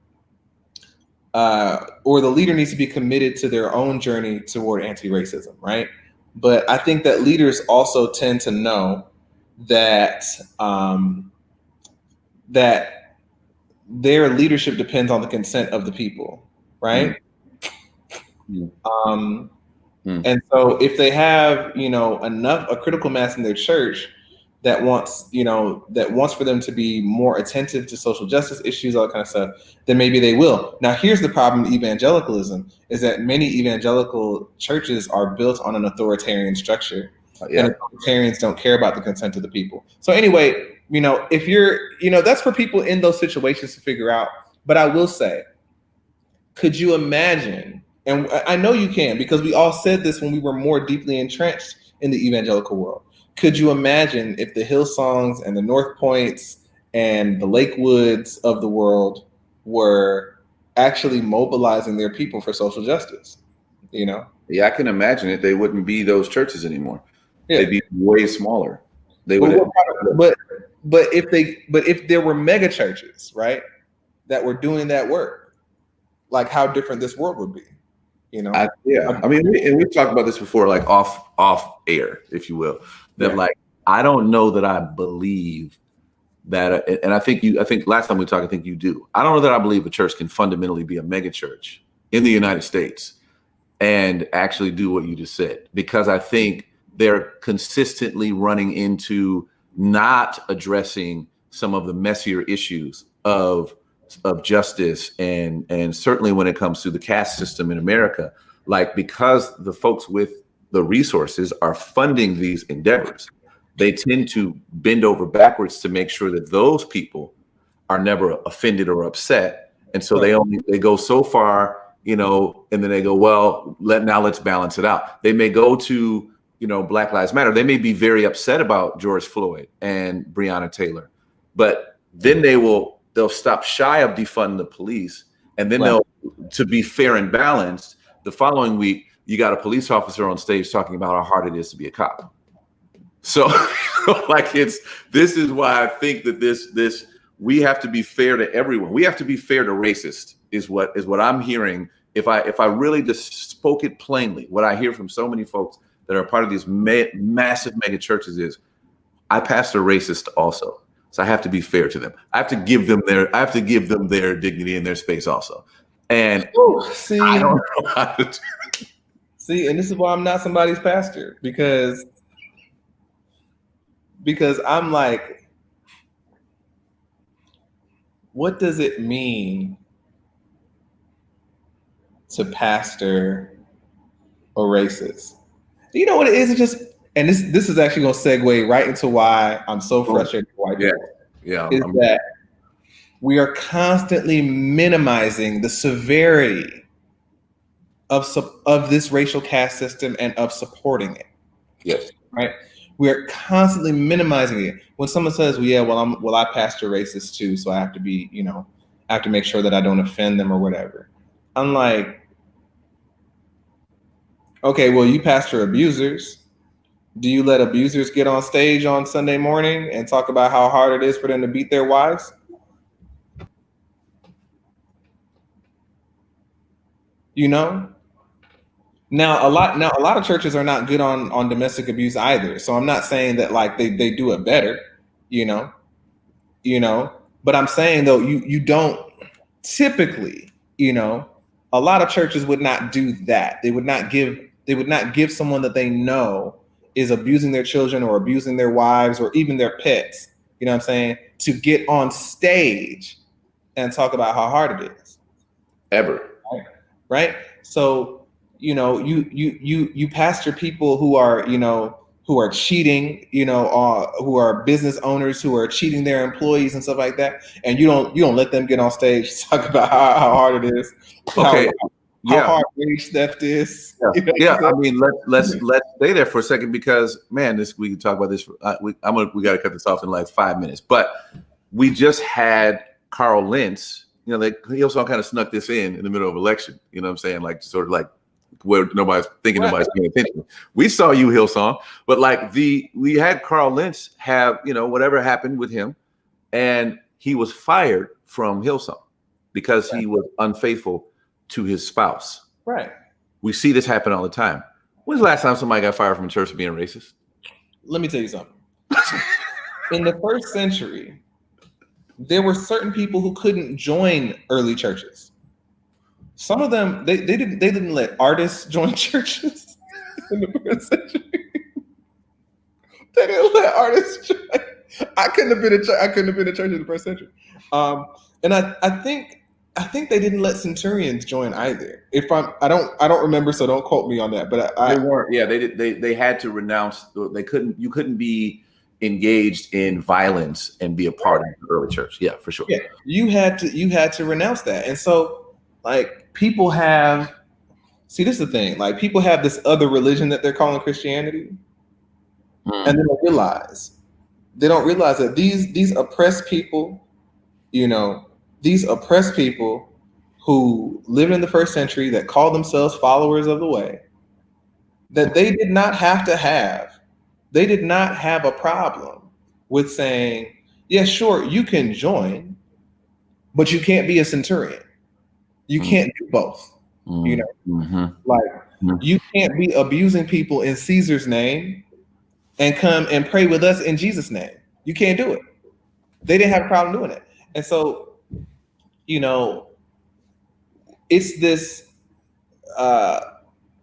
the leader needs to be committed to their own journey toward anti-racism, right? But I think that leaders also tend to know that that their leadership depends on the consent of the people, right? And so if they have, a critical mass in their church that wants for them to be more attentive to social justice issues, all that kind of stuff, then maybe they will. Now, here's the problem with evangelicalism is that many evangelical churches are built on an authoritarian structure. And authoritarians don't care about the consent of the people. So anyway, if you're, that's for people in those situations to figure out. But I will say, could you imagine, and I know you can, because we all said this when we were more deeply entrenched in the evangelical world. Could you imagine if the Hillsongs and the North Points and the Lakewoods of the world were actually mobilizing their people for social justice? Yeah, I can imagine it. They wouldn't be those churches anymore. Yeah. They'd be way smaller. They would. But if there were mega churches, right, that were doing that work, like how different this world would be. I mean, we've talked about this before, like off air, if you will. That like I don't know that I believe that, and I think last time we talked, I think you do. I don't know that I believe a church can fundamentally be a mega church in the United States and actually do what you just said, because I think they're consistently running into not addressing some of the messier issues of justice and certainly when it comes to the caste system in America, like because the folks with the resources are funding these endeavors, they tend to bend over backwards to make sure that those people are never offended or upset. And so they go so far, and then they go, well, let's balance it out. They may go to, Black Lives Matter. They may be very upset about George Floyd and Breonna Taylor, but then they'll stop shy of defunding the police. And then to be fair and balanced, the following week, you got a police officer on stage talking about how hard it is to be a cop. So this is why I think that we have to be fair to everyone. We have to be fair to racist is what I'm hearing. If I really just spoke it plainly, what I hear from so many folks that are part of these massive mega churches is, I pastor racist also. So I have to be fair to them. I have to give them their dignity and their space also. And I don't know how to do it. See, and this is why I'm not somebody's pastor, because I'm like, what does it mean to pastor a racist? You know what it is? It's just, and this is actually going to segue right into why I'm so frustrated with white people. That we are constantly minimizing the severity of this racial caste system and of supporting it. Yes. Right. We are constantly minimizing it. When someone says, "Well, I pastor racists too, so I have to be, I have to make sure that I don't offend them or whatever." I'm like, okay, well, you pastor abusers. Do you let abusers get on stage on Sunday morning and talk about how hard it is for them to beat their wives? Now a lot of churches are not good on domestic abuse either. So I'm not saying that like they do it better, but I'm saying though you don't typically, a lot of churches would not do that. They would not give someone that they know is abusing their children or abusing their wives or even their pets, to get on stage and talk about how hard it is. Ever. Right? So, you pastor people who are cheating, who are business owners who are cheating their employees and stuff like that, and you don't let them get on stage to talk about how hard it is. Okay. how Yeah. hard wage theft is. Yeah, You know yeah. what I'm I mean, let's stay there for a second because, man, we can talk about this. We got to cut this off in like 5 minutes. But we just had Carl Lentz. You know, he also kind of snuck this in the middle of election. You know what I'm saying? Like sort of like where nobody's thinking, nobody's paying attention. We saw you, Hillsong, but like we had Carl Lentz have, you know, whatever happened with him, and he was fired from Hillsong because he was unfaithful to his spouse. Right. We see this happen all the time. When's the last time somebody got fired from a church for being racist? Let me tell you something. In the first century, there were certain people who couldn't join early churches. Some of them, they didn't let artists join churches in the first century. They didn't let artists join. I couldn't have been a church in the first century. And I think they didn't let centurions join either. I don't remember, so don't quote me on that. But they weren't. Yeah, they did. They had to renounce. They couldn't. You couldn't be engaged in violence and be a part of the early church. Yeah, for sure. Yeah, you had to renounce that. And so, like, people have. See, this is the thing. Like, people have this other religion that they're calling Christianity, and they don't realize that these oppressed people, you know, these oppressed people who lived in the first century that called themselves followers of the way, that they did not have a problem with saying, yeah, sure, you can join, but you can't be a centurion. You can't do both. You know, you can't be abusing people in Caesar's name and come and pray with us in Jesus' name. You can't do it. They didn't have a problem doing it. And so, you know, it's this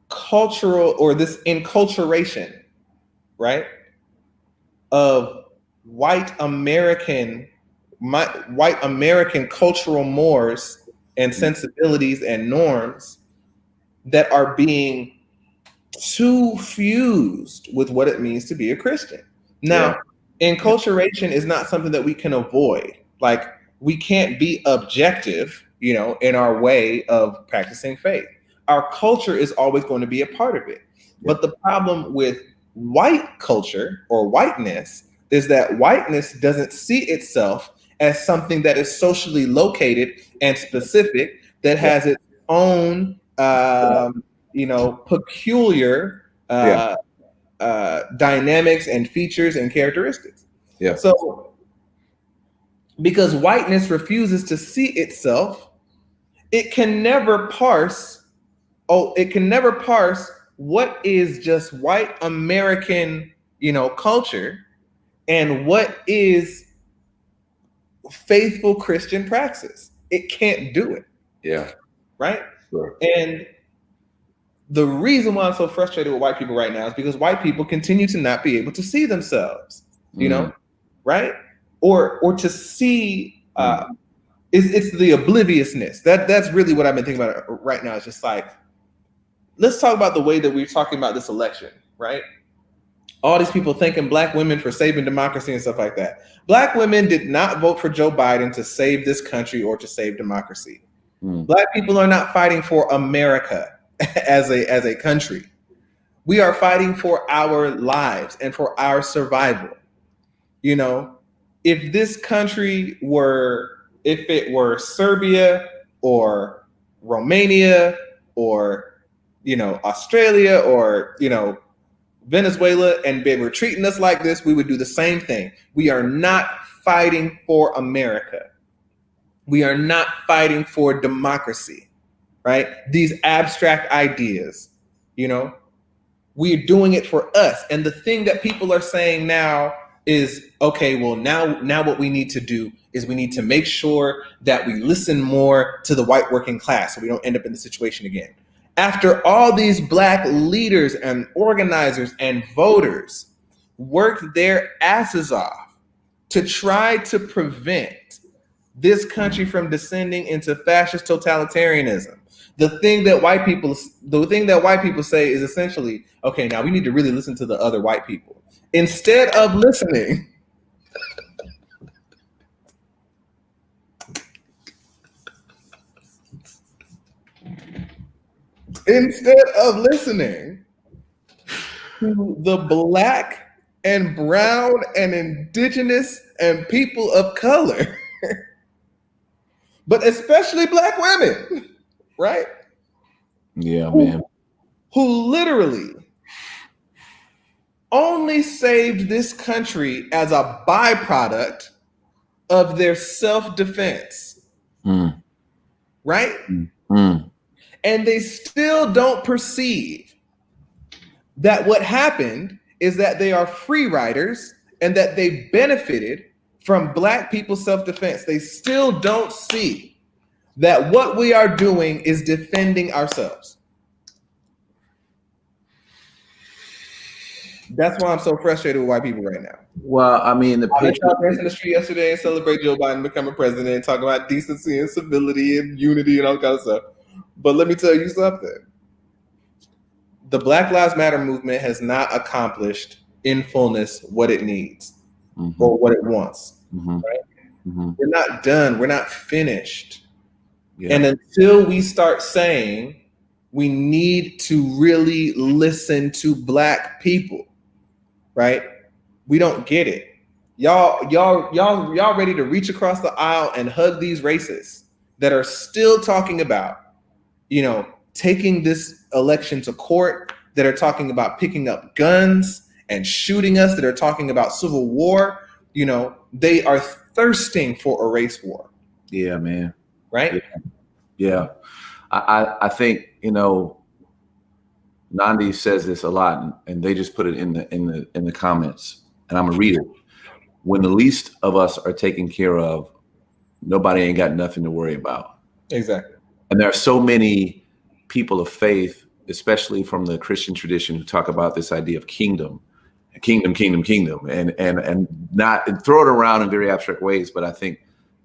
cultural or this enculturation, right, of white American cultural mores and sensibilities and norms that are being too fused with what it means to be a Christian. Now, enculturation is not something that we can avoid. Like, we can't be objective, you know, in our way of practicing faith. Our culture is always going to be a part of it. But the problem with white culture or whiteness is that whiteness doesn't see itself as something that is socially located and specific, that has its own, you know, peculiar dynamics and features and characteristics. Yeah. So, because whiteness refuses to see itself, it can never parse what is just white American, you know, culture and what is faithful Christian praxis. It can't do it. Yeah. Right? Sure. And the reason why I'm so frustrated with white people right now is because white people continue to not be able to see themselves, you know, right? Or to see, it's the obliviousness. That's really what I've been thinking about right now. It's just like, let's talk about the way that we're talking about this election, right? All these people thanking Black women for saving democracy and stuff like that. Black women did not vote for Joe Biden to save this country or to save democracy. Black people are not fighting for America as a country. We are fighting for our lives and for our survival. You know, if this country if it were Serbia or Romania or, you know, Australia or, you know, Venezuela, and they were treating us like this, we would do the same thing. We are not fighting for America. We are not fighting for democracy, right? These abstract ideas, you know, we're doing it for us. And the thing that people are saying now is, okay, well, now what we need to do is we need to make sure that we listen more to the white working class so we don't end up in the situation again. After all these Black leaders and organizers and voters worked their asses off to try to prevent this country from descending into fascist totalitarianism, the thing that white people say is essentially, okay, now we need to really listen to the other white people. Instead of listening, instead of listening to the Black and brown and indigenous and people of color, but especially Black women, right? Yeah, man. Who literally only saved this country as a byproduct of their self-defense, right? And they still don't perceive that what happened is that they are free riders and that they benefited from Black people's self-defense. They still don't see that what we are doing is defending ourselves. That's why I'm so frustrated with white people right now. Well, I mean, I went out dancing in the street yesterday and celebrate Joe Biden becoming president and talk about decency and civility and unity and all kind of stuff. But let me tell you something. The Black Lives Matter movement has not accomplished in fullness what it needs or what it wants. Right? We're not done. We're not finished. Yeah. And until we start saying we need to really listen to Black people, right? We don't get it. Y'all ready to reach across the aisle and hug these racists that are still talking about, taking this election to court, that are talking about picking up guns and shooting us, that are talking about civil war. They are thirsting for a race war. Yeah, man. Right? Yeah. I think, Nandi says this a lot, and they just put it in the comments, and I'm gonna read it. When the least of us are taken care of, nobody ain't got nothing to worry about. Exactly. And there are so many people of faith, especially from the Christian tradition, who talk about this idea of kingdom, and not throw it around in very abstract ways. But I think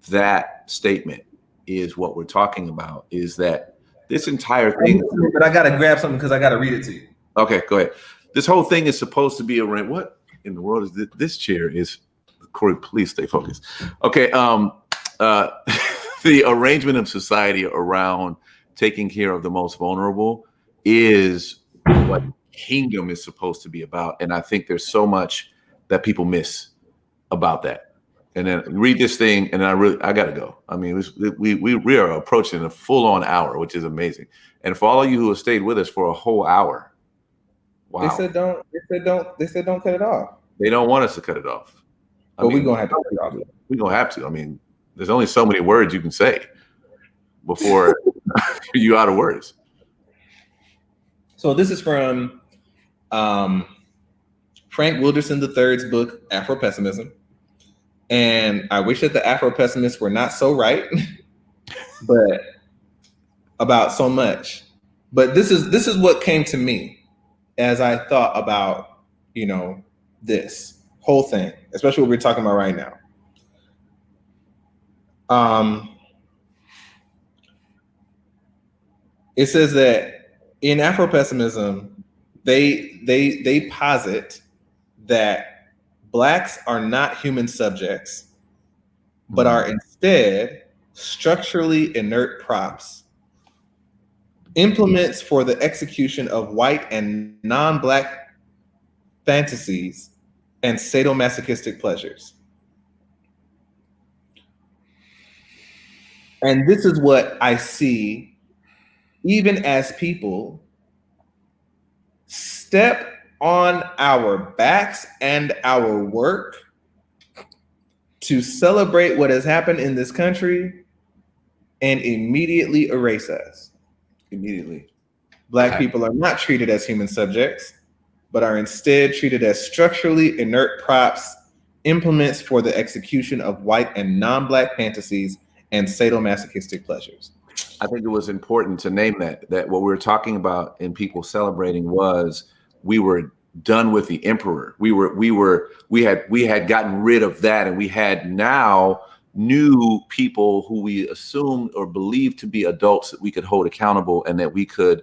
that statement is what we're talking about, is that this entire thing. But I got to grab something because I got to read it to you. Okay, go ahead. This whole thing is supposed to be around, what in the world is this? This chair is, Corey, please stay focused. Okay, the arrangement of society around taking care of the most vulnerable is what kingdom is supposed to be about. And I think there's so much that people miss about that. And then read this thing, and I gotta go. I mean, we are approaching a full-on hour, which is amazing. And for all of you who have stayed with us for a whole hour, wow. They said don't cut it off. They don't want us to cut it off. But we're gonna have to cut it off. We're gonna have to. I mean, there's only so many words you can say before you're out of words. So this is from Frank Wilderson III's book, Afro-Pessimism. And I wish that the Afro-pessimists were not so right, but about so much. But this is what came to me as I thought about, this whole thing, especially what we're talking about right now. It says that in Afro-pessimism, they posit that Blacks are not human subjects, but are instead structurally inert props, implements for the execution of white and non-Black fantasies and sadomasochistic pleasures. And this is what I see even as people step on our backs and our work to celebrate what has happened in this country and immediately erase us. Immediately. Black people are not treated as human subjects, but are instead treated as structurally inert props, implements for the execution of white and non-Black fantasies and sadomasochistic pleasures. I think it was important to name that what we were talking about in people celebrating was we were done with the emperor. We had gotten rid of that, and we had now new people who we assumed or believed to be adults that we could hold accountable, and that we could,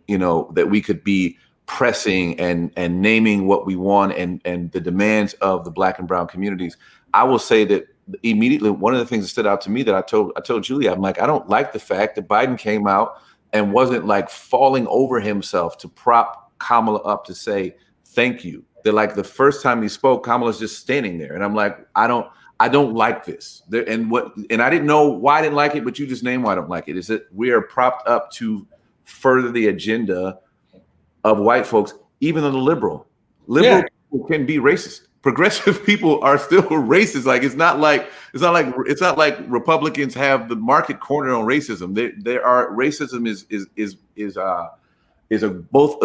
that we could be pressing and naming what we want and the demands of the Black and brown communities. I will say that immediately one of the things that stood out to me that I told Julia, I'm like, I don't like the fact that Biden came out and wasn't like falling over himself to prop Kamala up to say thank you. They're like the first time he spoke, Kamala's just standing there, and I'm like, I don't like this. And I didn't know why I didn't like it, but you just named why I don't like it. Is that we are propped up to further the agenda of white folks, even though the liberal people can be racist. Progressive people are still racist. Like it's not like Republicans have the market cornered on racism. Racism is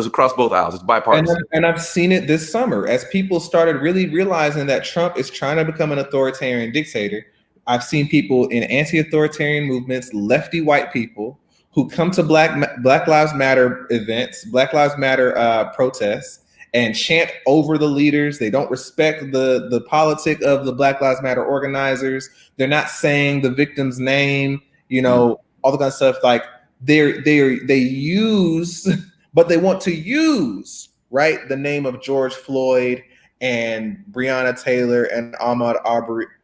across both aisles. It's bipartisan. And I've seen it this summer as people started really realizing that Trump is trying to become an authoritarian dictator. I've seen people in anti-authoritarian movements, lefty white people who come to Black Lives Matter events, Black Lives Matter protests, and chant over the leaders. They don't respect the politic of the Black Lives Matter organizers. They're not saying the victim's name, all the kind of stuff. Like they use, but they want to use, right, the name of George Floyd and Breonna Taylor and Ahmaud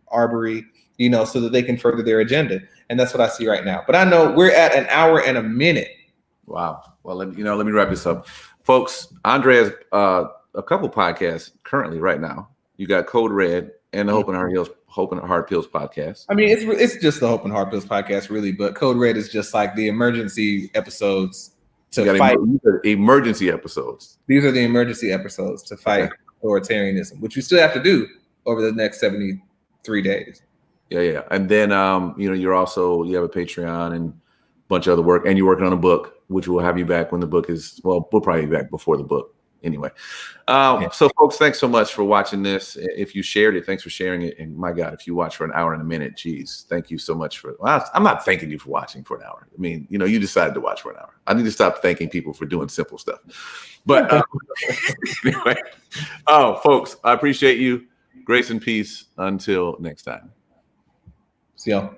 Arbery, so that they can further their agenda. And that's what I see right now. But I know we're at an hour and a minute. Wow. Well, let me wrap this up. Folks, Andre has a couple podcasts currently right now. You got Code Red and the Hope and Hard Pills podcast. I mean, it's just the Hope and Hard Pills podcast, really. But Code Red is just like the emergency episodes to fight. Emergency episodes. These are the emergency episodes to fight authoritarianism, which we still have to do over the next 73 days. Yeah. And then, you have a Patreon and a bunch of other work, and you're working on a book, which we'll have you back when the book is, we'll probably be back before the book anyway. So folks, thanks so much for watching this. If you shared it, thanks for sharing it. And my God, if you watch for an hour and a minute, geez, thank you so much I'm not thanking you for watching for an hour. I mean, you decided to watch for an hour. I need to stop thanking people for doing simple stuff. But anyway, folks, I appreciate you. Grace and peace until next time. See y'all.